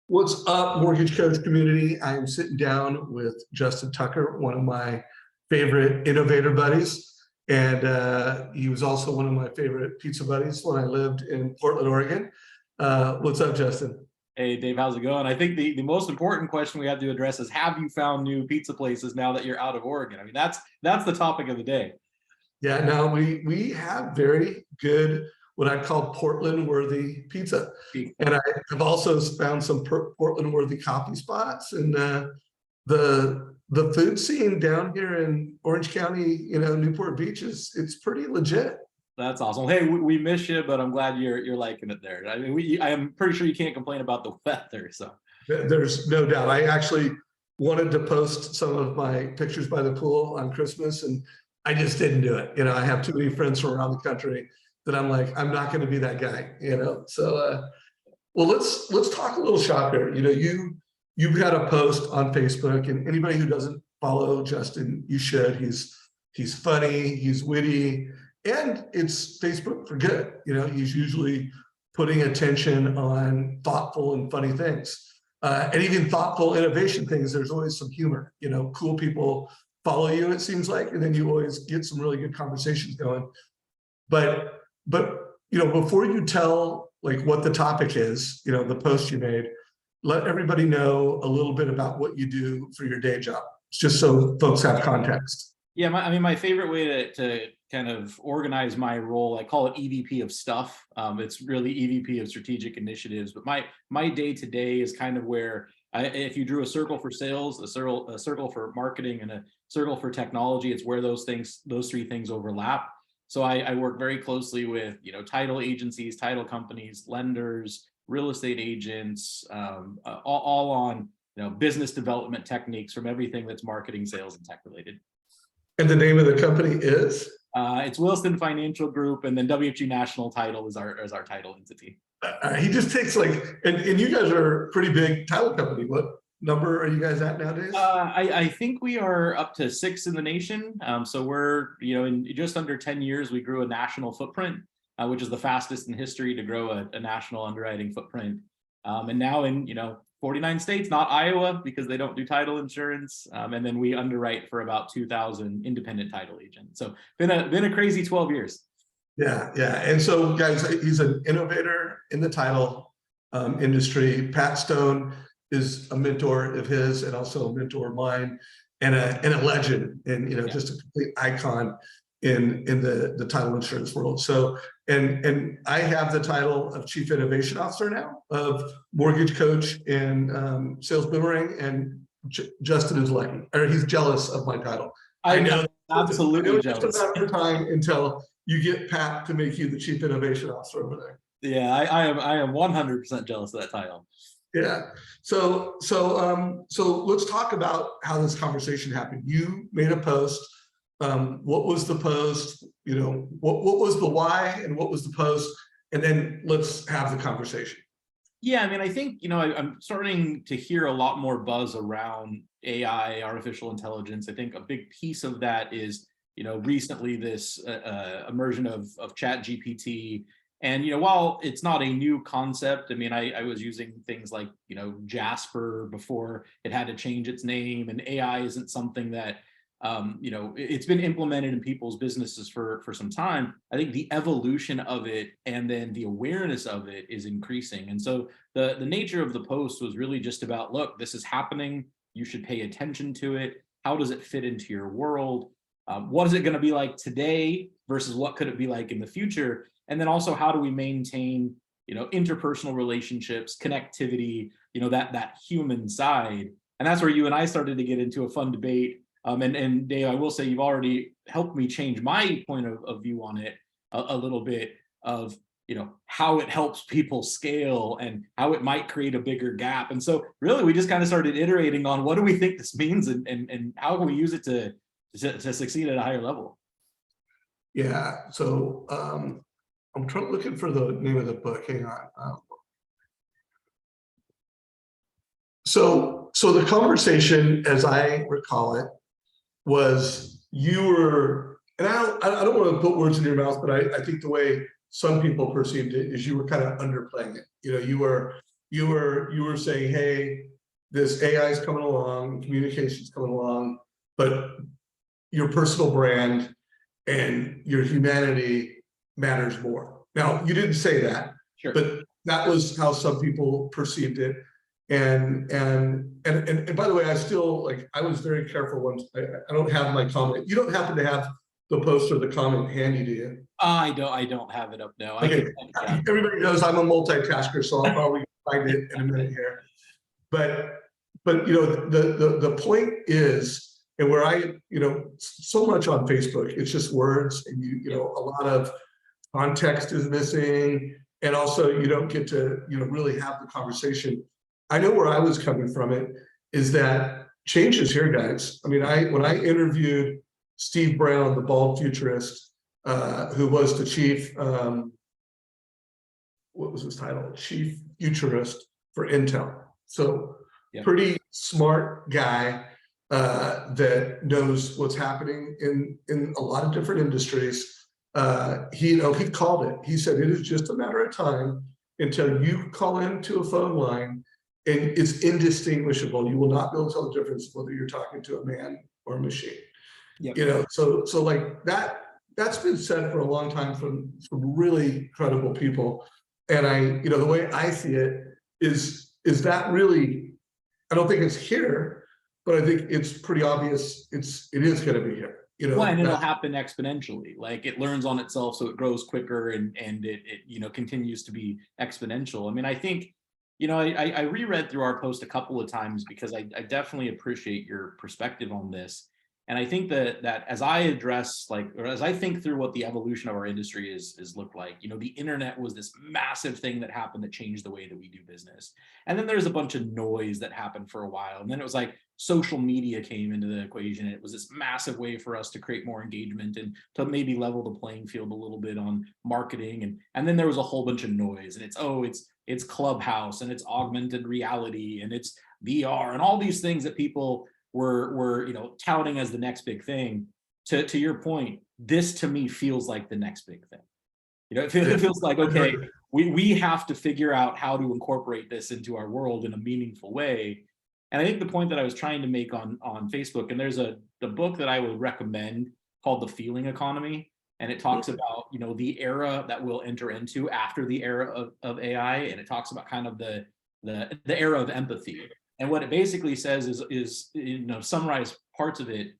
What's up, Mortgage Coach community? I am sitting down with Justin Tucker, one of my favorite innovator buddies. And he was also one of my favorite pizza buddies when I lived in Portland, Oregon. What's up, Justin? Hey, Dave, how's it going? I think the most important question we have to address is, have you found new pizza places now that you're out of Oregon? I mean, that's the topic of the day. Yeah, no, we have very good, what I call Portland-worthy pizza. And I have also found some Portland-worthy coffee spots. And the food scene down here in Orange County, Newport Beach it's pretty legit. That's awesome. Hey, we miss you, but I'm glad you're liking it there. I mean, I am pretty sure you can't complain about the weather. So There's no doubt. I actually wanted to post some of my pictures by the pool on Christmas, and I just didn't do it. I have too many friends from around the country that I'm like, I'm not going to be that guy. So well, let's talk a little shop here. You've got a post on Facebook, and anybody who doesn't follow Justin, you should. He's funny, he's witty, and it's Facebook for good. He's usually putting attention on thoughtful and funny things, and even thoughtful innovation things. There's always some humor. Cool people follow you, it seems like, and then you always get some really good conversations going. But before you tell like what the topic is, the post you made, let everybody know a little bit about what you do for your day job, just so folks have context. Yeah, my favorite way to kind of organize my role, I call it EVP of stuff. It's really EVP of strategic initiatives. But my day to day is kind of where, if you drew a circle for sales, a circle for marketing, and a circle for technology, it's where those three things overlap. So I work very closely with title agencies, title companies, lenders, real estate agents, all on business development techniques, from everything that's marketing, sales, and tech related. And the name of the company is? It's Wilson Financial Group, and then WFG National Title is our title entity. He just takes and you guys are a pretty big title company. What number are you guys at nowadays? I think we are up to 6 in the nation. So we're, in just under 10 years, we grew a national footprint, which is the fastest in history to grow a national underwriting footprint. And now in, 49 states, not Iowa, because they don't do title insurance. And then we underwrite for about 2,000 independent title agents. So been a crazy 12 years. Yeah. And so, guys, he's an innovator in the title industry. Pat Stone is a mentor of his, and also a mentor of mine, and a legend, and just a complete icon in the title insurance world. So, and I have the title of Chief Innovation Officer now of MortgageCoach and Sales Boomerang, and Justin is lucky, or he's jealous of my title. I know, absolutely jealous. Just a matter of time until you get Pat to make you the Chief Innovation Officer over there. Yeah, I am 100% jealous of that title. Yeah. So let's talk about how this conversation happened. You made a post. What was the post? What was the why, and what was the post? And then let's have the conversation. Yeah, I mean, I think, I'm starting to hear a lot more buzz around AI, artificial intelligence. I think a big piece of that is, recently this immersion of ChatGPT. And, while it's not a new concept, I mean, I was using things like, Jasper before it had to change its name, and AI isn't something that, it's been implemented in people's businesses for some time. I think the evolution of it and then the awareness of it is increasing. And so the nature of the post was really just about, look, this is happening. You should pay attention to it. How does it fit into your world? What is it going to be like today versus what could it be like in the future? And then also, how do we maintain, interpersonal relationships, connectivity, that human side? And that's where you and I started to get into a fun debate. And Dave, I will say you've already helped me change my point of view on it a little bit, of, how it helps people scale and how it might create a bigger gap. And so really, we just kind of started iterating on, what do we think this means, and how can we use it to succeed at a higher level? Yeah. So I'm looking for the name of the book. Hang on. So the conversation, as I recall it, was you were, and I don't want to put words in your mouth, but I think the way some people perceived it is you were kind of underplaying it. You were you were saying, hey, this AI is coming along, communication's coming along, but your personal brand and your humanity matters more. Now, you didn't say that, Sure. but that was how some people perceived it. And by the way, I was very careful once. I don't have my comment. You don't happen to have the post or the comment handy, do you? I don't have it up now. Okay. Everybody knows I'm a multitasker, so I'll probably find it in a minute here. But the point is, and where so much on Facebook, it's just words, and a lot of context is missing, and also you don't get to really have the conversation. I know where I was coming from it is that change is here, guys. I mean, when I interviewed Steve Brown, the bald futurist, who was the chief, what was his title? Chief futurist for Intel. So pretty smart guy that knows what's happening in a lot of different industries. He called it. He said, it is just a matter of time until you call into a phone line and it's indistinguishable. You will not be able to tell the difference whether you're talking to a man or a machine. Yep. So like that's been said for a long time from really credible people. And the way I see it is that really, I don't think it's here, but I think it's pretty obvious it is going to be here. Well, and it'll happen exponentially. Like it learns on itself, so it grows quicker, and it continues to be exponential. I mean, I think, I reread through our post a couple of times because I definitely appreciate your perspective on this. And I think that as I address, or as I think through what the evolution of our industry is looked like, the internet was this massive thing that happened that changed the way that we do business. And then there's a bunch of noise that happened for a while. And then it was like social media came into the equation. It was this massive way for us to create more engagement and to maybe level the playing field a little bit on marketing. And then there was a whole bunch of noise, and it's Clubhouse, and it's augmented reality, and it's VR, and all these things that people were touting as the next big thing. To your point, this to me feels like the next big thing. It feels like, okay, we have to figure out how to incorporate this into our world in a meaningful way. And I think the point that I was trying to make on Facebook, and there's the book that I would recommend called The Feeling Economy, and it talks about the era that we'll enter into after the era of AI, and it talks about kind of the era of empathy. And what it basically says is summarize parts of it,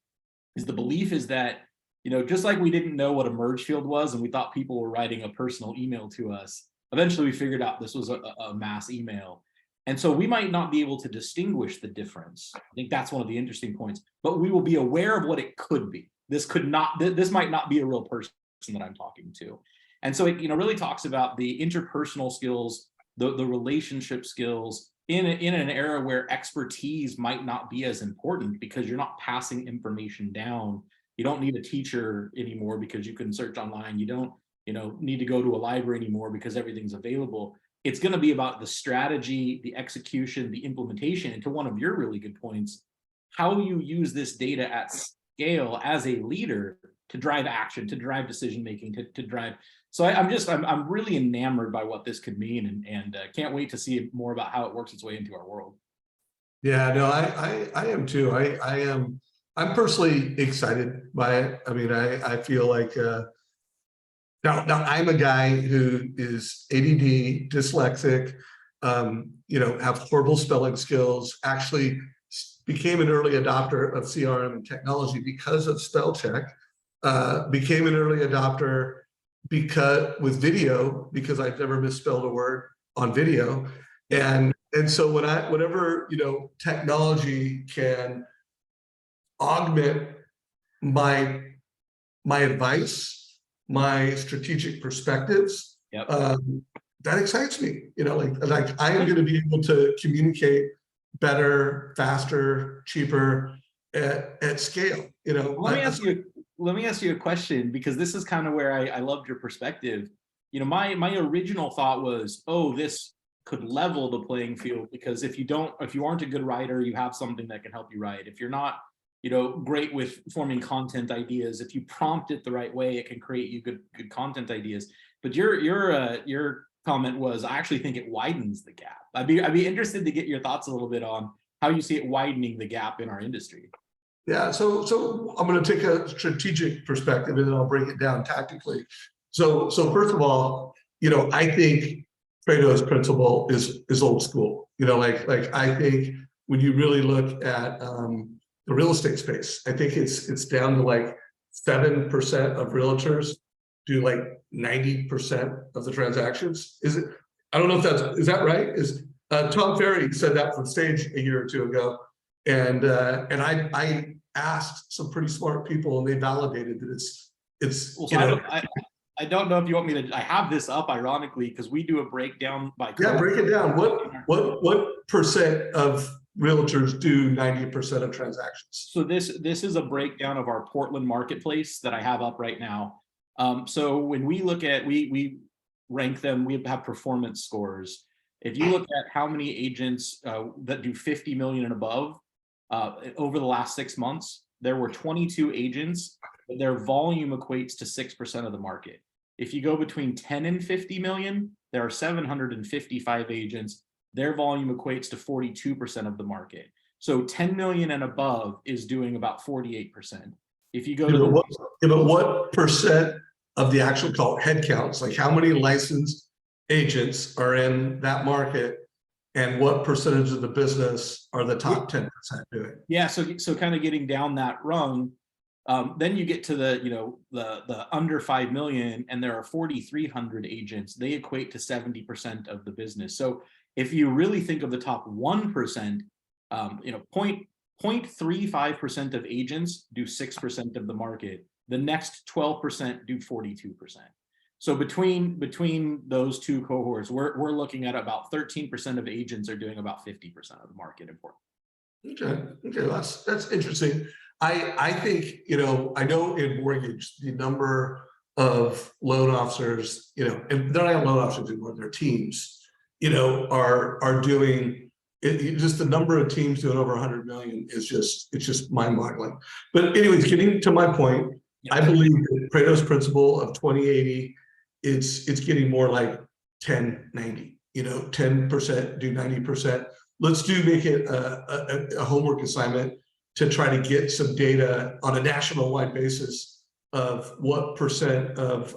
is the belief is that, just like we didn't know what a merge field was and we thought people were writing a personal email to us, eventually we figured out this was a mass email. And so we might not be able to distinguish the difference. I think that's one of the interesting points, but we will be aware of what it could be. This might not be a real person that I'm talking to. And so it really talks about the interpersonal skills, the relationship skills, in an era where expertise might not be as important because you're not passing information down. You don't need a teacher anymore because you can search online. You don't, need to go to a library anymore because everything's available. It's going to be about the strategy, the execution, the implementation. And to one of your really good points, how you use this data at scale as a leader to drive action, to drive decision-making, to drive. So I'm really enamored by what this could mean, and can't wait to see more about how it works its way into our world. Yeah, no, I am too. I'm personally excited by it. I mean, I feel like now I'm a guy who is ADD, dyslexic, have horrible spelling skills, actually became an early adopter of CRM and technology because of spell check, became an early adopter with video, because I've never misspelled a word on video. And so whenever technology can augment my advice, my strategic perspectives, yep. That excites me. Like I am going to be able to communicate better, faster, cheaper at scale. Let me ask you a question, because this is kind of where I loved your perspective. My original thought was, this could level the playing field, because if you aren't a good writer, you have something that can help you write. If you're not, great with forming content ideas, if you prompt it the right way, it can create you good content ideas. But your comment was, I actually think it widens the gap. I'd be interested to get your thoughts a little bit on how you see it widening the gap in our industry. Yeah, so I'm going to take a strategic perspective and then I'll break it down tactically. So first of all, I think Kratos Principle is old school. Like I think when you really look at the real estate space, I think it's down to like 7% of realtors do like 90% of the transactions. Is it? I don't know if is that right? Is Tom Ferry said that from stage a year or two ago, and I asked some pretty smart people and they validated that it's well, so I don't know if you want me to. I have this up ironically because we do a breakdown by. Yeah, break it down. What percent of realtors do 90% of transactions? So this is a breakdown of our Portland marketplace that I have up right now. So when we look at, we rank them, we have performance scores. If you look at how many agents that do 50 million and above over the last 6 months, there were 22 agents, but their volume equates to 6% of the market. If you go between 10 and 50 million, there are 755 agents. Their volume equates to 42% of the market. So 10 million and above is doing about 48%. If you go to what percent of the actual head counts, like how many licensed agents are in that market, and what percentage of the business are the top 10% doing? Yeah, so kind of getting down that rung, then you get to the under 5 million, and there are 4,300 agents. They equate to 70% of the business. So if you really think of the top 1%, 0.35% of agents do 6% of the market. The next 12% do 42%. So between those two cohorts, we're looking at about 13% of agents are doing about 50% of the market in Portland. Okay, that's interesting. I think, I know in mortgage, the number of loan officers, and they're not loan officers anymore, they're teams, are doing it. Just the number of teams doing over 100 million is just mind-boggling. But anyways, getting to my point, I believe that Kratos Principle of 2080, it's getting more like 10-90, 10% do 90%. Let's make it a homework assignment to try to get some data on a national wide basis of what percent of,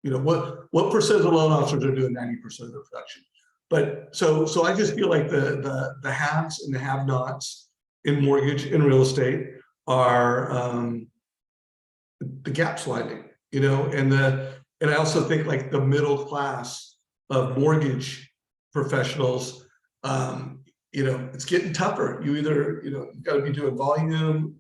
what percent of the loan officers are doing 90% of their production. But so I just feel like the haves and the have-nots in mortgage and real estate are the gap's widening, and I also think like the middle class of mortgage professionals, it's getting tougher. You either, you've got to be doing volume,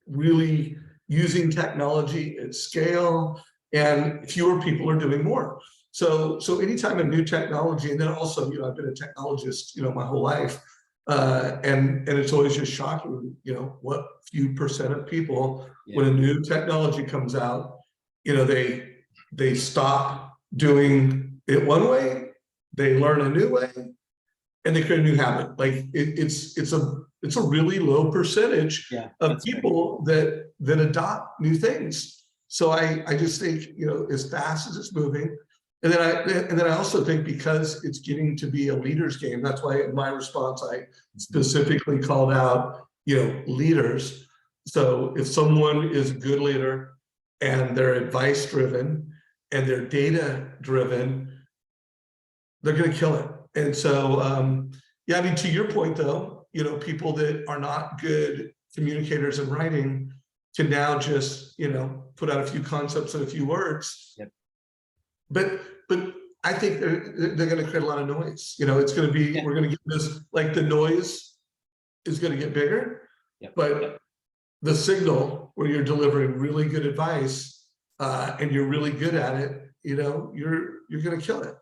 really using technology at scale, and fewer people are doing more. So anytime a new technology, and then also, I've been a technologist, my whole life, and it's always just shocking, what few percent of people, when a new technology comes out, they stop doing it one way, they learn a new way, and they create a new habit. Like it's a really low percentage of people that adopt new things. So I just think, as fast as it's moving, and then I also think because it's getting to be a leader's game, that's why in my response I specifically called out, leaders. So if someone is a good leader and they're advice driven and they're data driven, they're going to kill it. And so, to your point though, people that are not good communicators in writing can now just, put out a few concepts and a few words. Yep. But I think they're going to create a lot of noise. It's going to be, we're going to get this, like the noise is going to get bigger, but the signal where you're delivering really good advice and you're really good at it, you're going to kill it.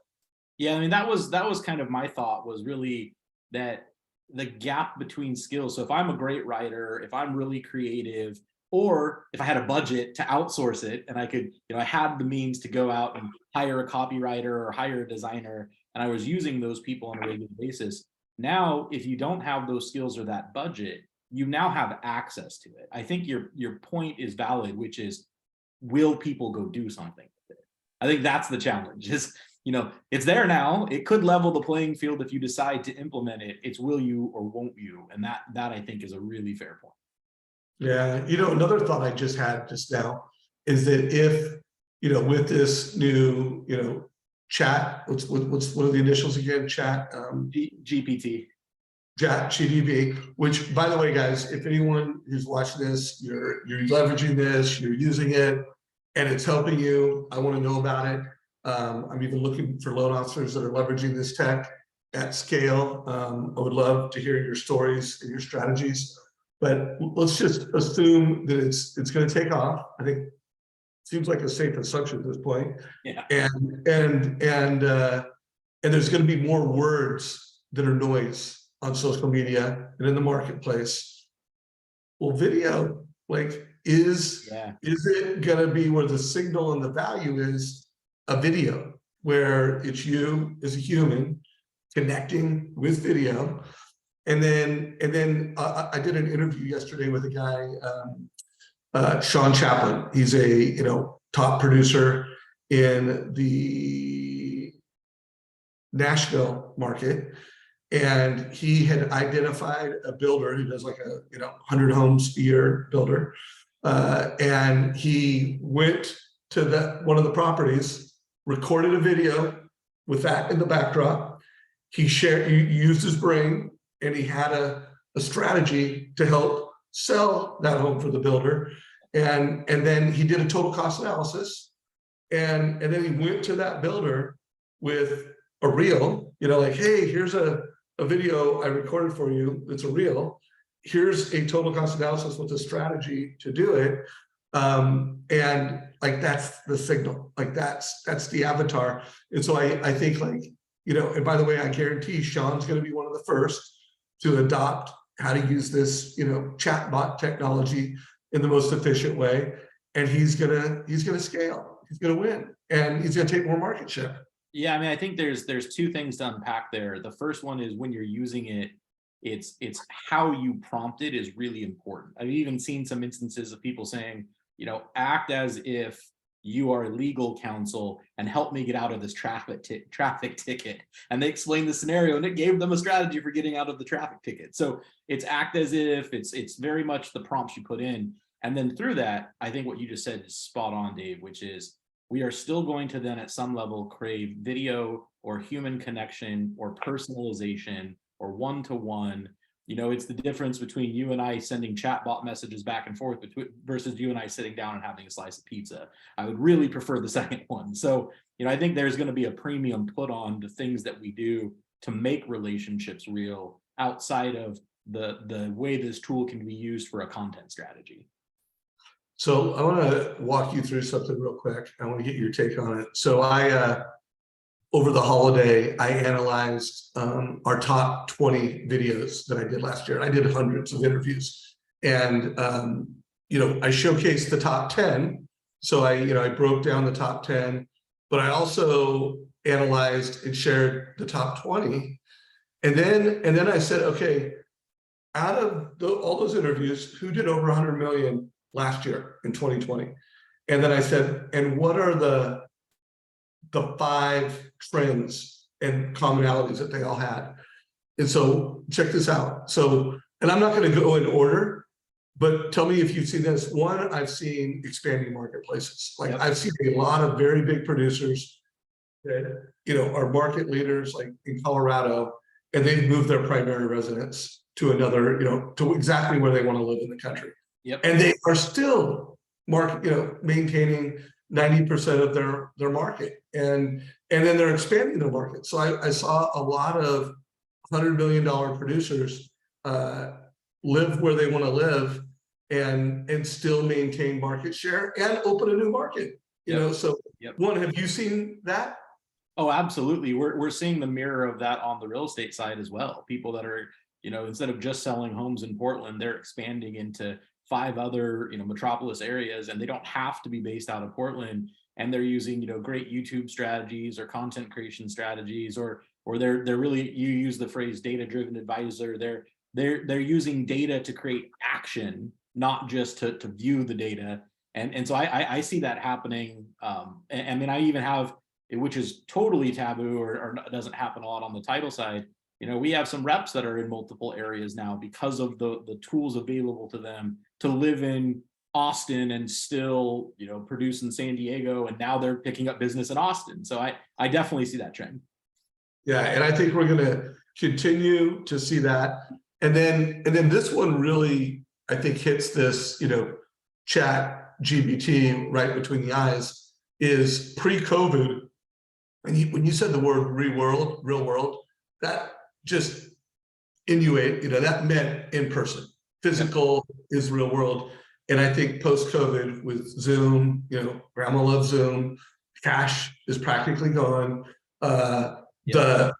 Yeah, I mean, that was kind of my thought, was really that the gap between skills. So if I'm a great writer, if I'm really creative, or if I had a budget to outsource it and I could, I had the means to go out and hire a copywriter or hire a designer, and I was using those people on a regular basis. Now, if you don't have those skills or that budget, you now have access to it. I think your point is valid, which is, will people go do something with it? I think that's the challenge, is, it's there now. It could level the playing field if you decide to implement it. It's will you or won't you? And that I think is a really fair point. Yeah, another thought I just had just now is that if, with this new, chat, what are the initials again? Chat, GPT. Chat GDP, which, by the way, guys, if anyone who's watching this, you're leveraging this, you're using it, and it's helping you, I want to know about it. I'm even looking for loan officers that are leveraging this tech at scale. I would love to hear your stories and your strategies, but let's just assume that it's going to take off. I think it seems like a safe assumption at this point. Yeah. And there's going to be more words that are noise on social media and in the marketplace. Well, video, is it going to be where the signal and the value is a video, where it's you as a human connecting with video? And then I did an interview yesterday with a guy, Sean Chaplin. He's a top producer in the Nashville market, and he had identified a builder who does like a 100 homes a year builder, and he went to one of the properties, recorded a video with that in the backdrop. He used his brain, and he had a strategy to help sell that home for the builder. And then he did a total cost analysis, and then he went to that builder with a reel, hey, here's a video I recorded for you. It's a reel. Here's a total cost analysis with a strategy to do it. And that's the signal. That's the avatar. And so I think and by the way, I guarantee Sean's going to be one of the first to adopt how to use this, chatbot technology in the most efficient way. And he's gonna scale. He's gonna win, and he's gonna take more market share. Yeah, I mean, I think there's two things to unpack there. The first one is when you're using it, it's how you prompt it is really important. I've even seen some instances of people saying, act as if you are a legal counsel and help me get out of this traffic ticket. And they explained the scenario, and it gave them a strategy for getting out of the traffic ticket. So it's act as if, it's very much the prompts you put in. And then through that, I think what you just said is spot on, Dave, which is we are still going to then at some level crave video or human connection or personalization or one-to-one. It's the difference between you and I sending chatbot messages back and forth versus you and I sitting down and having a slice of pizza. I would really prefer the second one. So, I think there's going to be a premium put on the things that we do to make relationships real outside of the way this tool can be used for a content strategy. So I want to walk you through something real quick. I want to get your take on it. So over the holiday, I analyzed our top 20 videos that I did last year. I did hundreds of interviews, and I showcased the top 10. So I broke down the top 10, but I also analyzed and shared the top 20. And then I said, okay, out of all those interviews, who did over 100 million last year in 2020? And then I said, and what are the 5 trends and commonalities that they all had? And so check this out. So, and I'm not going to go in order, but tell me if you've seen this. One, I've seen expanding marketplaces. I've seen a lot of very big producers that are market leaders, like in Colorado, and they've moved their primary residence to another, to exactly where they want to live in the country. Yep. And they are still maintaining 90% of their market, and then they're expanding their market. So I saw a lot of $100 million producers live where they want to live and still maintain market share and open a new market. So one, have you seen that? Oh, absolutely. We're seeing the mirror of that on the real estate side as well. People that are, instead of just selling homes in Portland, they're expanding into 5 other, metropolis areas, and they don't have to be based out of Portland. And they're using, great YouTube strategies or content creation strategies, or they're really, you use the phrase DataDriven Advisor. They're using data to create action, not just to view the data. And so I see that happening. I mean, I even have which is totally taboo or doesn't happen a lot on the title side. We have some reps that are in multiple areas now because of the tools available to them to live in Austin and still, produce in San Diego, and now they're picking up business in Austin. So I definitely see that trend. Yeah, and I think we're going to continue to see that. And then this one really, I think, hits this, chat GBT right between the eyes, is pre-COVID. And when you said the word real world, that just that meant in person. Physical is real world. And I think post-COVID with Zoom, grandma loves Zoom, cash is practically gone. The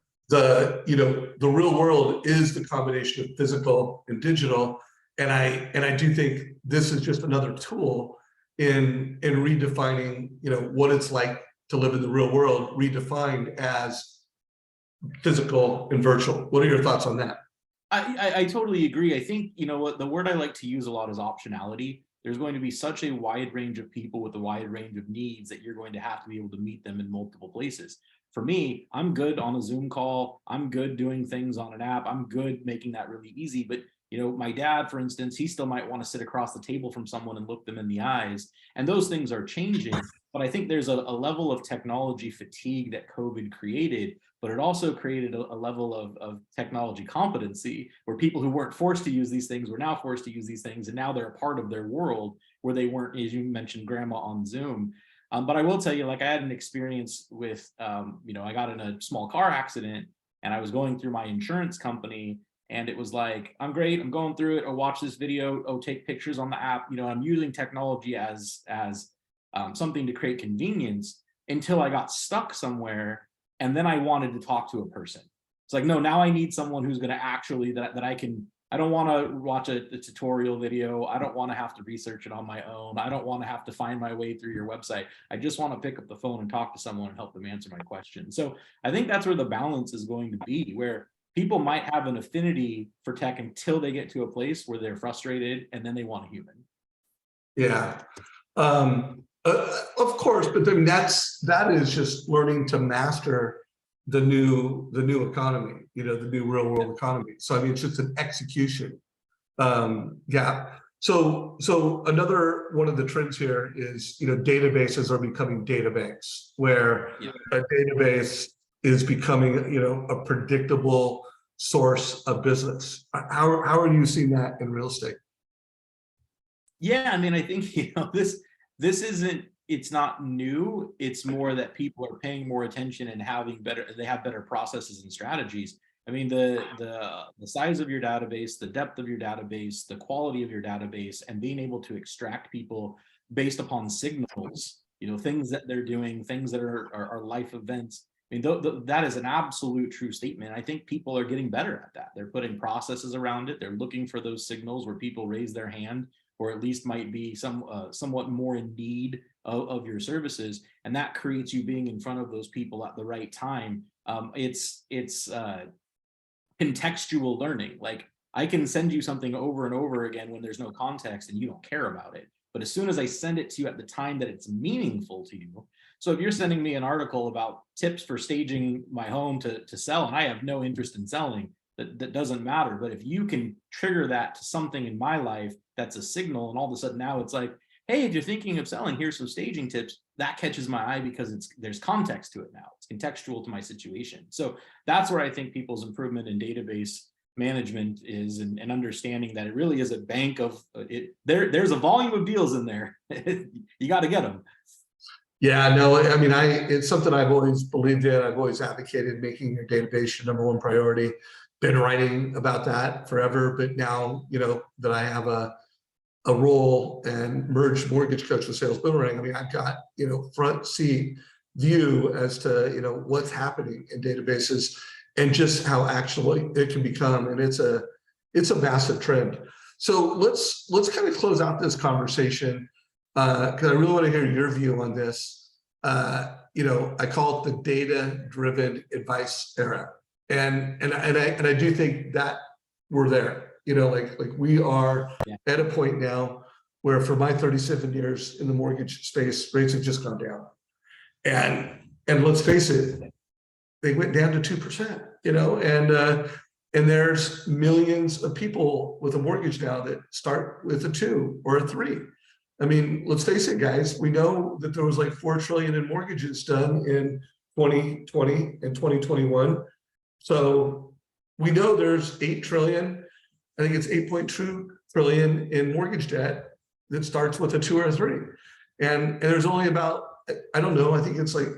real world is the combination of physical and digital. And I do think this is just another tool in redefining, what it's like to live in the real world, redefined as physical and virtual. What are your thoughts on that? I totally agree. I think, what the word I like to use a lot is optionality. There's going to be such a wide range of people with a wide range of needs that you're going to have to be able to meet them in multiple places. For me, I'm good on a Zoom call. I'm good doing things on an app. I'm good making that really easy. But, my dad, for instance, he still might want to sit across the table from someone and look them in the eyes. And those things are changing. But I think there's a level of technology fatigue that COVID created, but it also created a level of technology competency where people who weren't forced to use these things were now forced to use these things. And now they're a part of their world where they weren't, as you mentioned, grandma on Zoom. But I will tell you, I had an experience with, I got in a small car accident and I was going through my insurance company, and it was like, I'm great, I'm going through it. I'll watch this video, take pictures on the app. I'm using technology as something to create convenience until I got stuck somewhere. And then I wanted to talk to a person. It's like, no, now I need someone who's going to actually, that I don't want to watch a tutorial video. I don't want to have to research it on my own. I don't want to have to find my way through your website. I just want to pick up the phone and talk to someone and help them answer my question. So I think that's where the balance is going to be, where people might have an affinity for tech until they get to a place where they're frustrated and then they want a human. Yeah. Of course, but then that is just learning to master the new economy, the new real world economy. So I mean, it's just an execution gap. So another one of the trends here is, databases are becoming data banks, where a database is becoming, a predictable source of business. How are you seeing that in real estate? Yeah, I mean, I think, this isn't, it's not new. It's more that people are paying more attention and they have better processes and strategies. I mean, the size of your database, the depth of your database, the quality of your database, and being able to extract people based upon signals, things that they're doing, things that are life events. I mean, that is an absolute true statement. I think people are getting better at that. They're putting processes around it. They're looking for those signals where people raise their hand, or at least might be somewhat more in need of your services, and that creates you being in front of those people at the right time. It's contextual learning. Like, I can send you something over and over again when there's no context and you don't care about it. But as soon as I send it to you at the time that it's meaningful to you, so if you're sending me an article about tips for staging my home to sell, and I have no interest in selling, that doesn't matter. But if you can trigger that to something in my life that's a signal, and all of a sudden now it's like, hey, if you're thinking of selling, here's some staging tips, that catches my eye because there's context to it now. It's contextual to my situation. So that's where I think people's improvement in database management is, and understanding that it really is a bank of it. There's a volume of deals in there. You got to get them. Yeah, no, I mean, it's something I've always believed in. I've always advocated making your database your number one priority. Been writing about that forever, but now, that I have a role and merged MortgageCoach with Sales Boomerang, I mean, I've got, front seat view as to, what's happening in databases and just how actionable it can become. And it's a massive trend. So let's kind of close out this conversation, because I really want to hear your view on this. I call it the data-driven advice era. And I do think that we're there. Like we are at a point now where, for my 37 years in the mortgage space, rates have just gone down. And let's face it, they went down to 2%, and there's millions of people with a mortgage now that start with a 2 or a 3. I mean, let's face it, guys, we know that there was like 4 trillion in mortgages done in 2020 and 2021. So we know there's 8 trillion, I think it's 8.2 trillion in mortgage debt that starts with a 2 or a 3. And there's only about, I don't know, I think it's like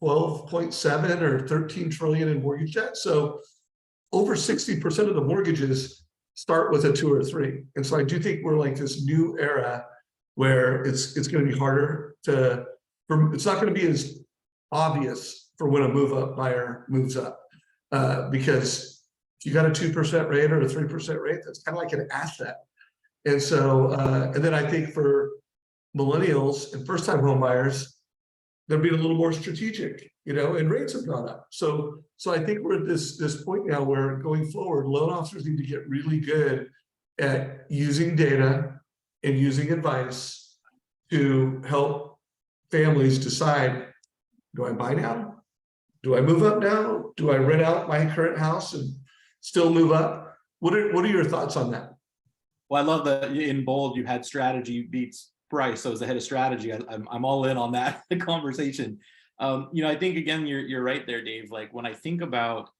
12.7 or 13 trillion in mortgage debt. So over 60% of the mortgages start with a 2 or a 3. And so I do think we're like this new era where it's going to be harder it's not going to be as obvious for when a move up buyer moves up, because if you got a 2% rate or a 3% rate, that's kind of like an asset. And so, and then I think for millennials and first time home buyers, they're being a little more strategic, and rates have gone up. So I think we're at this point now where going forward, loan officers need to get really good at using data and using advice to help families decide, do I buy now? Do I move up now? Do I rent out my current house and still move up? What are your thoughts on that? Well, I love that in bold you had strategy beats price. So as the head of strategy, I'm all in on that conversation. I think again, you're right there, Dave. Like when I think about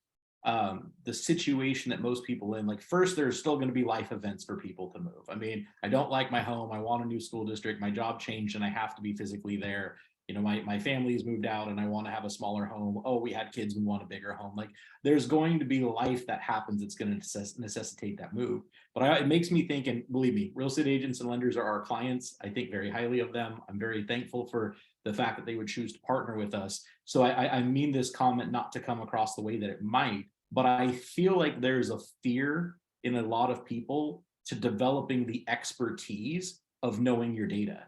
the situation that most people in, like first, there's still going to be life events for people to move. I mean, I don't like my home. I want a new school district. My job changed and I have to be physically there. My family's moved out and I want to have a smaller home. Oh, we had kids, we want a bigger home. Like there's going to be life that happens that's going to necessitate that move. But it makes me think, and believe me, real estate agents and lenders are our clients. I think very highly of them. I'm very thankful for the fact that they would choose to partner with us. So I mean this comment not to come across the way that it might, but I feel like there's a fear in a lot of people to developing the expertise of knowing your data.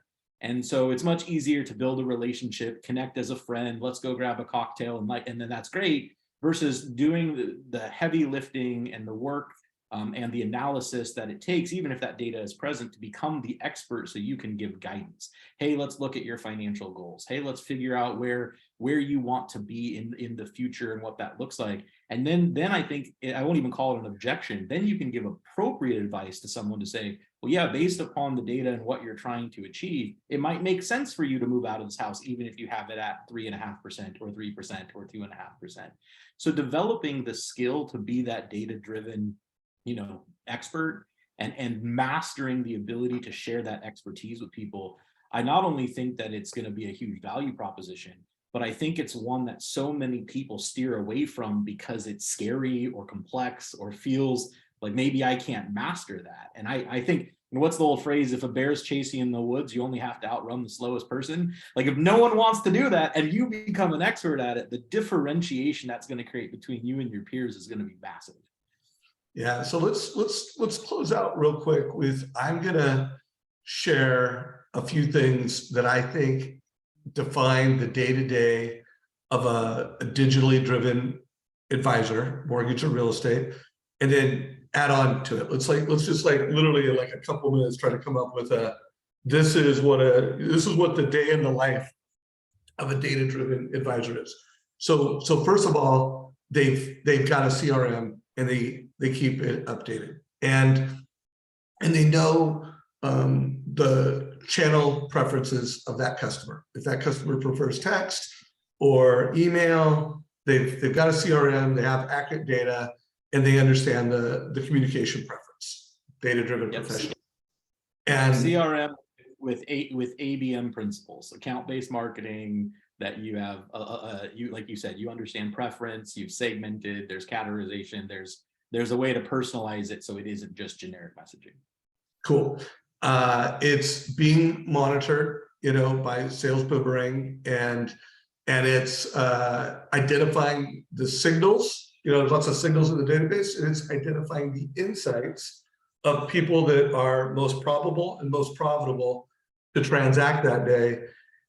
And so it's much easier to build a relationship, connect as a friend, let's go grab a cocktail and then that's great, versus doing the heavy lifting and the work and the analysis that it takes, even if that data is present, to become the expert so you can give guidance. Hey, let's look at your financial goals. Hey, let's figure out where you want to be in the future and what that looks like. And then I think, I won't even call it an objection, then you can give appropriate advice to someone to say, well, yeah, based upon the data and what you're trying to achieve, it might make sense for you to move out of this house, even if you have it at 3.5% or 3% or 2.5%. So developing the skill to be that data-driven expert and mastering the ability to share that expertise with people, I not only think that it's going to be a huge value proposition, but I think it's one that so many people steer away from because it's scary or complex or feels like maybe I can't master that. And I think, what's the old phrase? If a bear's chasing in the woods, you only have to outrun the slowest person. Like if no one wants to do that and you become an expert at it, the differentiation that's going to create between you and your peers is going to be massive. Yeah, so let's close out real quick with, I'm gonna share a few things that I think define the day-to-day of a digitally driven advisor, mortgage or real estate, and then add on to it. Let's just literally like a couple minutes try to come up with this is what the day in the life of a data-driven advisor is. So first of all, they've got a CRM and they keep it updated, and they know the channel preferences of that customer. If that customer prefers text or email, they've got a CRM, they have accurate data, and they understand the communication preference, data-driven professional. And CRM with ABM principles, account-based marketing, that you have, like you said, you understand preference, you've segmented, there's categorization, there's a way to personalize it so it isn't just generic messaging. Cool. It's being monitored, by Sales Boomerang, and it's identifying the signals. There's lots of signals in the database, and it's identifying the insights of people that are most probable and most profitable to transact that day.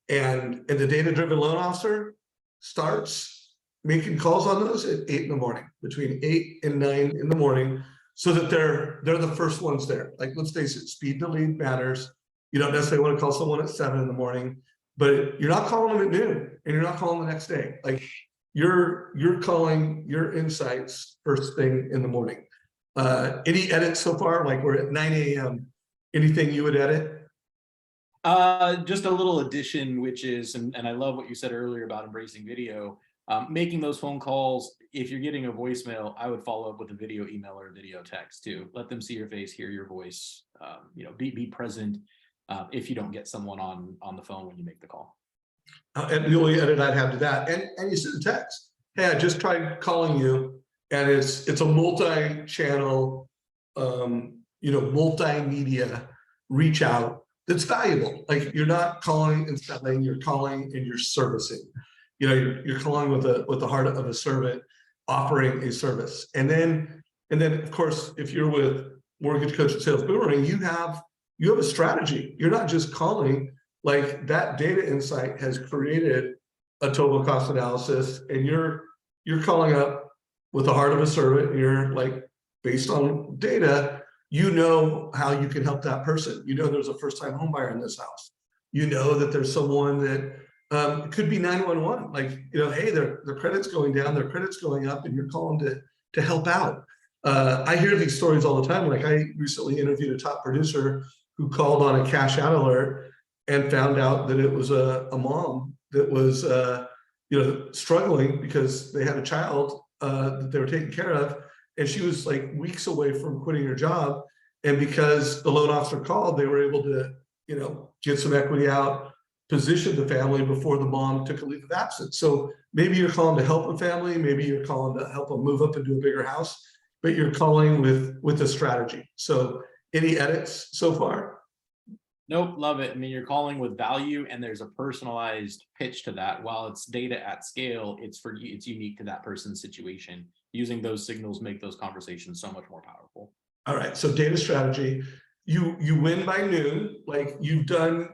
And the data-driven loan officer starts making calls on those at 8 in the morning, between 8 and 9 in the morning, so that they're the first ones there. Like, let's face it, speed to lead matters. You don't necessarily want to call someone at 7 in the morning. but you're not calling them at noon and you're not calling the next day. Like you're calling your insights first thing in the morning. Any edits so far? Like we're at 9 a.m. Anything you would edit? Just a little addition, which is, and I love what you said earlier about embracing video, making those phone calls. If you're getting a voicemail, I would follow up with a video email or a video text too. Let them see your face, hear your voice, be present if you don't get someone on the phone when you make the call. And the only edit I'd have to that, and you send a text. Hey, I just tried calling you, and it's a multi-channel, multimedia reach out that's valuable. Like you're not calling and selling, you're calling and you're servicing. You're calling with the heart of a servant, offering a service. And then of course, if you're with Mortgage Coach and Sales Boomerang, you have a strategy. You're not just calling. Like that data insight has created a total cost analysis, and you're calling up with the heart of a servant. And you're like, based on data, you know how you can help that person. You know there's a first-time home buyer in this house. You know that there's someone that could be 911. Like, hey, their credit's going down, their credit's going up, and you're calling to help out. I hear these stories all the time. Like I recently interviewed a top producer who called on a cash out alert and found out that it was a mom that was struggling because they had a child that they were taking care of, and she was like weeks away from quitting her job. And because the loan officer called, they were able to get some equity out, position the family before the mom took a leave of absence. So maybe you're calling to help a family, maybe you're calling to help them move up into a bigger house, but you're calling with a strategy. So any edits so far? Nope, love it. I mean, you're calling with value, and there's a personalized pitch to that. While it's data at scale, it's for you, it's unique to that person's situation. Using those signals make those conversations so much more powerful. All right, so data strategy, you win by noon. Like you've done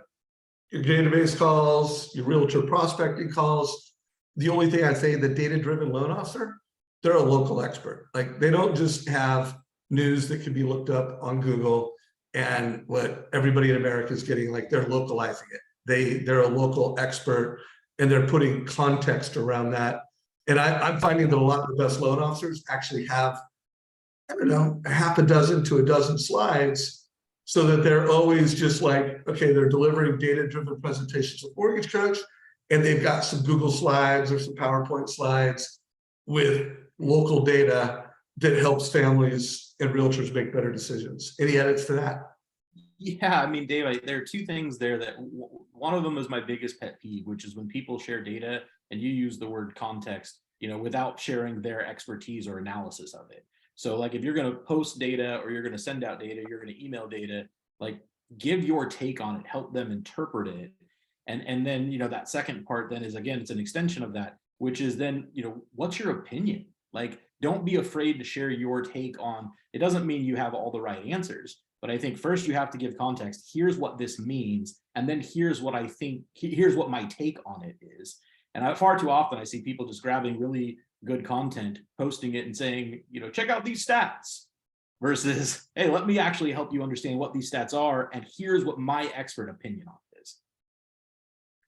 your database calls, your realtor prospecting calls. The only thing I'd say, the data-driven loan officer, they're a local expert. Like they don't just have news that can be looked up on Google and what everybody in America is getting. Like they're localizing it. They're a local expert, and they're putting context around that. And I'm finding that a lot of the best loan officers actually have, I don't know, a half a dozen to a dozen slides, so that they're always just like, okay, they're delivering data-driven presentations with Mortgage Coach, and they've got some Google slides or some PowerPoint slides with local data that helps families and realtors make better decisions. Any edits to that? Yeah, I mean, Dave, there are two things there that one of them is my biggest pet peeve, which is when people share data and you use the word context, without sharing their expertise or analysis of it. So like if you're going to post data or you're going to send out data, you're going to email data, like give your take on it, help them interpret it. And then, that second part then is, again, it's an extension of that, which is then, what's your opinion? Like, don't be afraid to share your take on, it doesn't mean you have all the right answers, but I think first you have to give context. Here's what this means. And then here's what I think, here's what my take on it is. And far too often I see people just grabbing really good content, posting it and saying, check out these stats, versus, hey, let me actually help you understand what these stats are. And here's what my expert opinion on it is.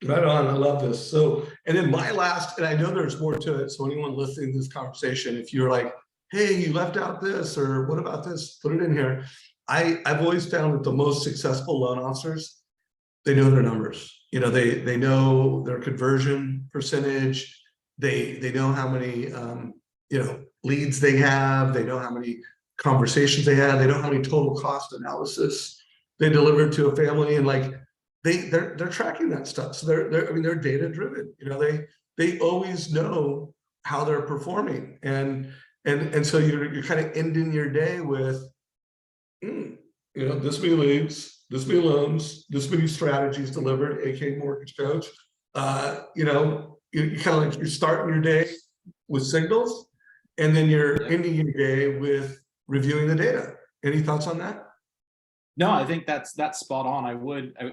Right on. I love this. So, and then my last, and I know there's more to it. So anyone listening to this conversation, if you're like, hey, you left out this, or what about this, put it in here. I've always found that the most successful loan officers, they know their numbers. They know their conversion percentage. They know how many leads they have. They know how many conversations they had. They know how many total cost analysis they delivered to a family, and like they're tracking that stuff. So they're data driven. They always know how they're performing, and so you're kind of ending your day with this many leads, this many loans, this many strategies delivered, aka Mortgage Coach. You kind of like, you're starting your day with signals, and then you're ending your day with reviewing the data. Any thoughts on that? No, I think that's spot on.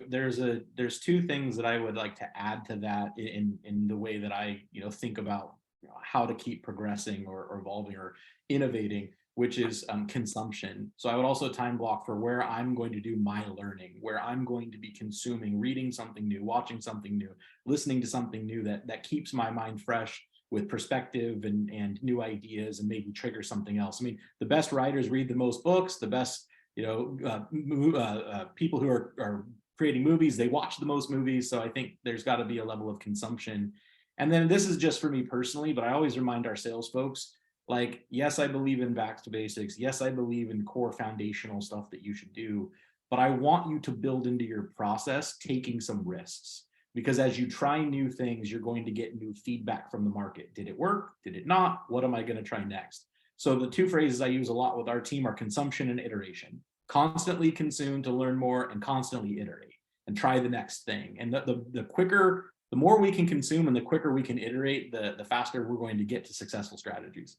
There's two things that I would like to add to that in the way that I think about how to keep progressing or evolving or innovating, which is consumption. So I would also time block for where I'm going to do my learning, where I'm going to be consuming, reading something new, watching something new, listening to something new that keeps my mind fresh with perspective and new ideas, and maybe trigger something else. I mean, the best writers read the most books, the best, people who are creating movies, they watch the most movies. So I think there's got to be a level of consumption. And then this is just for me personally, but I always remind our sales folks, like, yes, I believe in back to basics. Yes, I believe in core foundational stuff that you should do, but I want you to build into your process taking some risks, because as you try new things, you're going to get new feedback from the market. Did it work? Did it not? What am I going to try next? So the two phrases I use a lot with our team are consumption and iteration. Constantly consume to learn more, and constantly iterate and try the next thing. And the quicker, the more we can consume and the quicker we can iterate, the faster we're going to get to successful strategies.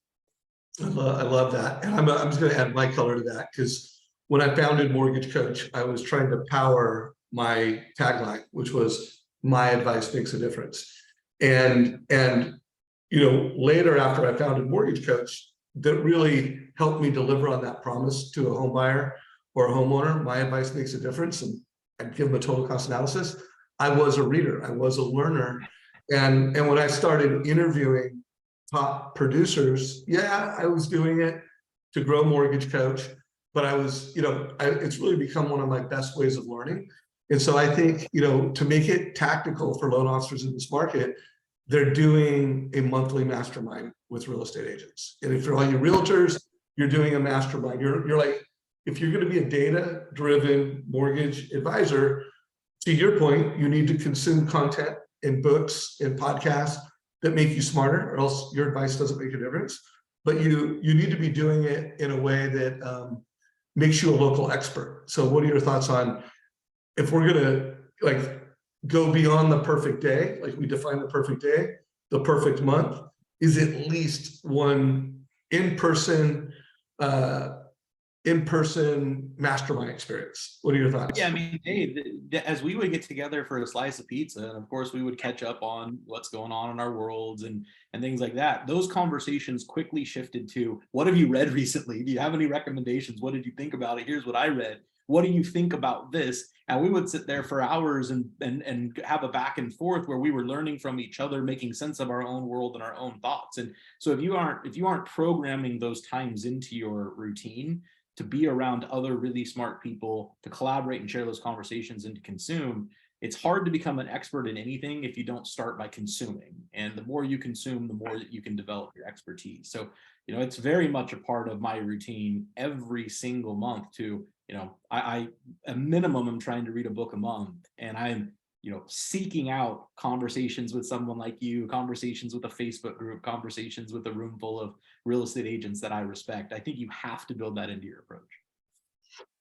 I love that. And I'm just going to add my color to that, because when I founded MortgageCoach, I was trying to power my tagline, which was "My advice makes a difference." And later, after I founded MortgageCoach, that really helped me deliver on that promise to a home buyer or a homeowner. My advice makes a difference, and I'd give them a total cost analysis. I was a reader, I was a learner, and when I started interviewing top producers, yeah, I was doing it to grow MortgageCoach, but I was, it's really become one of my best ways of learning. And so I think, to make it tactical for loan officers in this market, they're doing a monthly mastermind with real estate agents. And if for all you realtors, you're doing a mastermind. You're like, if you're going to be a data-driven mortgage advisor, to your point, you need to consume content in books and podcasts that make you smarter, or else your advice doesn't make a difference. But you need to be doing it in a way that makes you a local expert. So what are your thoughts on, if we're going to go beyond the perfect day, like we define the perfect day, the perfect month, is at least one in-person mastermind experience? What are your thoughts? Yeah, I mean, hey, as we would get together for a slice of pizza, and of course we would catch up on what's going on in our worlds and things like that, those conversations quickly shifted to, what have you read recently? Do you have any recommendations? What did you think about it? Here's what I read. What do you think about this? And we would sit there for hours and have a back and forth where we were learning from each other, making sense of our own world and our own thoughts. And so if you aren't programming those times into your routine to be around other really smart people, to collaborate and share those conversations and to consume, it's hard to become an expert in anything if you don't start by consuming. And the more you consume, the more that you can develop your expertise. So, it's very much a part of my routine every single month to, I a minimum, I'm trying to read a book a month, and I'm, seeking out conversations with someone like you, conversations with a Facebook group, conversations with a room full of real estate agents that I respect. I think you have to build that into your approach.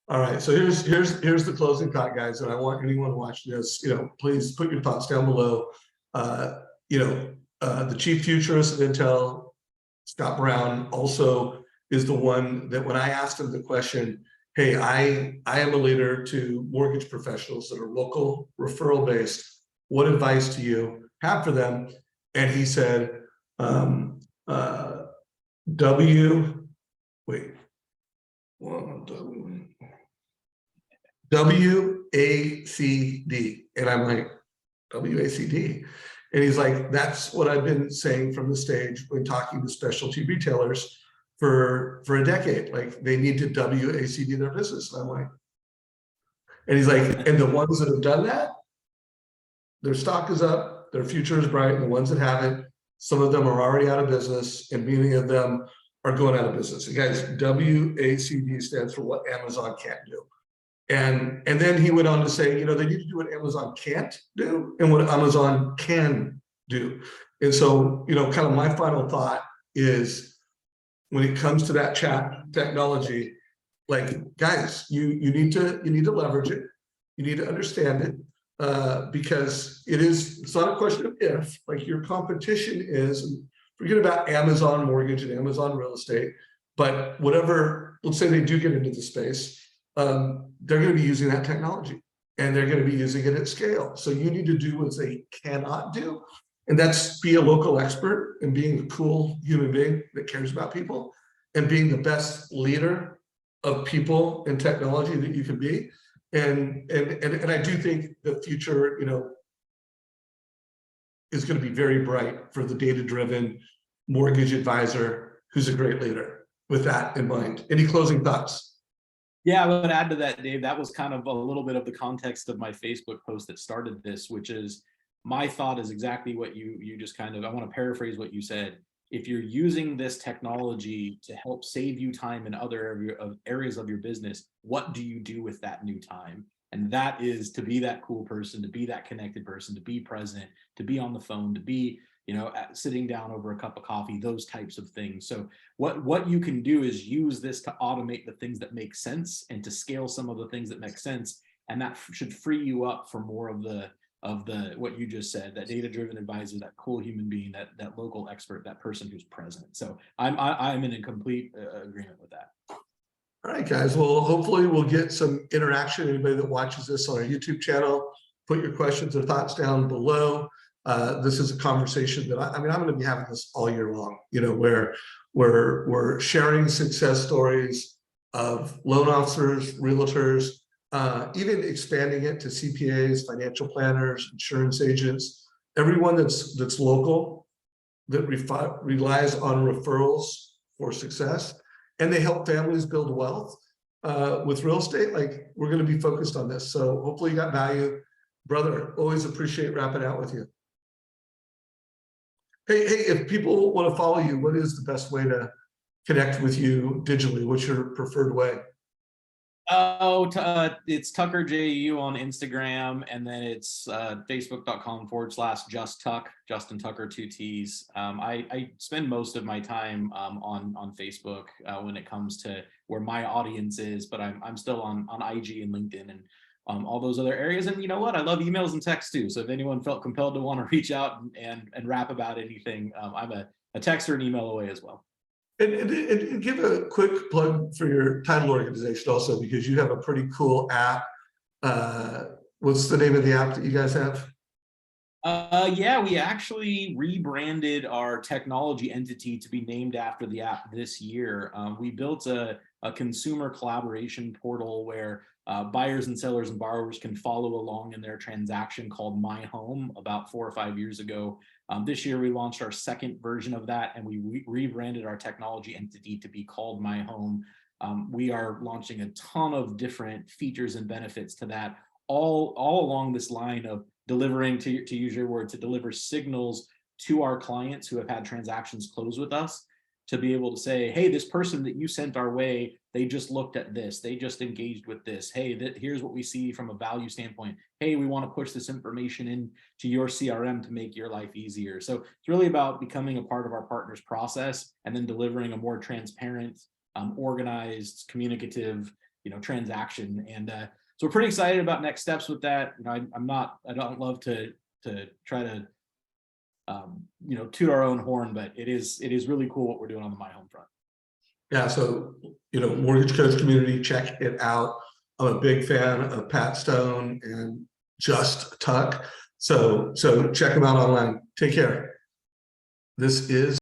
All right, so here's the closing thought, guys, and I want anyone watching this, please put your thoughts down below. The chief futurist of Intel, Scott Brown, also is the one that when I asked him the question, hey, I am a leader to mortgage professionals that are local, referral based, what advice do you have for them? And he said, WACD. And I'm like, WACD? And he's like, that's what I've been saying from the stage when talking to specialty retailers for a decade. Like, they need to WACD their business. And I'm like, and he's like, and the ones that have done that, their stock is up, their future is bright. And the ones that haven't, some of them are already out of business, and many of them are going out of business. And guys, WACD stands for what Amazon can't do. And then he went on to say, they need to do what Amazon can't do and what Amazon can do. And so, kind of my final thought is, when it comes to that chat technology, like, guys, you need to leverage it. You need to understand it, because it's not a question of if, like, your competition is, forget about Amazon mortgage and Amazon real estate, but whatever, let's say they do get into the space, they're going to be using that technology, and they're going to be using it at scale. So you need to do what they cannot do. And that's be a local expert and being a cool human being that cares about people and being the best leader of people and technology that you can be. And I do think the future, is going to be very bright for the data-driven mortgage advisor who's a great leader. With that in mind, any closing thoughts? Yeah, I would add to that, Dave. That was kind of a little bit of the context of my Facebook post that started this, which is my thought is exactly what you just kind of, I want to paraphrase what you said. If you're using this technology to help save you time in other areas of your business, what do you do with that new time? And that is to be that cool person, to be that connected person, to be present, to be on the phone, to be, sitting down over a cup of coffee, those types of things. So what you can do is use this to automate the things that make sense and to scale some of the things that make sense. And that should free you up for more of the what you just said, that data-driven advisor, that cool human being, that local expert, that person who's present. So I'm in a complete agreement with that. All right, guys. Well, hopefully we'll get some interaction. Anybody that watches this on our YouTube channel, put your questions or thoughts down below. This is a conversation that I'm going to be having this all year long, where we're sharing success stories of loan officers, realtors, even expanding it to CPAs, financial planners, insurance agents, everyone that's local, that relies on referrals for success, and they help families build wealth with real estate. Like, we're going to be focused on this. So hopefully you got value. Brother, always appreciate wrapping out with you. Hey, if people want to follow you, what is the best way to connect with you digitally? What's your preferred way? It's Tucker JU on Instagram, and then it's facebook.com/JustTuck, Justin Tucker, 2 T's. I spend most of my time on Facebook when it comes to where my audience is, but I'm still on IG and LinkedIn and all those other areas. And you know what? I love emails and texts too. So if anyone felt compelled to want to reach out and rap about anything, I'm a text or an email away as well. And give a quick plug for your title organization also, because you have a pretty cool app. What's the name of the app that you guys have? Yeah, we actually rebranded our technology entity to be named after the app this year. We built a consumer collaboration portal where buyers and sellers and borrowers can follow along in their transaction called My Home about 4 or 5 years ago. This year, we launched our second version of that, and we rebranded our technology entity to be called My Home. We are launching a ton of different features and benefits to that, all along this line of delivering, to use your word, to deliver signals to our clients who have had transactions close with us, to be able to say, hey, this person that you sent our way, they just looked at this, they just engaged with this. Hey, here's what we see from a value standpoint. Hey, we want to push this information into your CRM to make your life easier. So it's really about becoming a part of our partner's process and then delivering a more transparent, organized, communicative, transaction. And so we're pretty excited about next steps with that. I don't love to try to toot our own horn, but it is really cool what we're doing on the My Home front. Yeah, so Mortgage Coach community, check it out. I'm a big fan of Pat Stone and Just Tuck. So check them out online. Take care. This is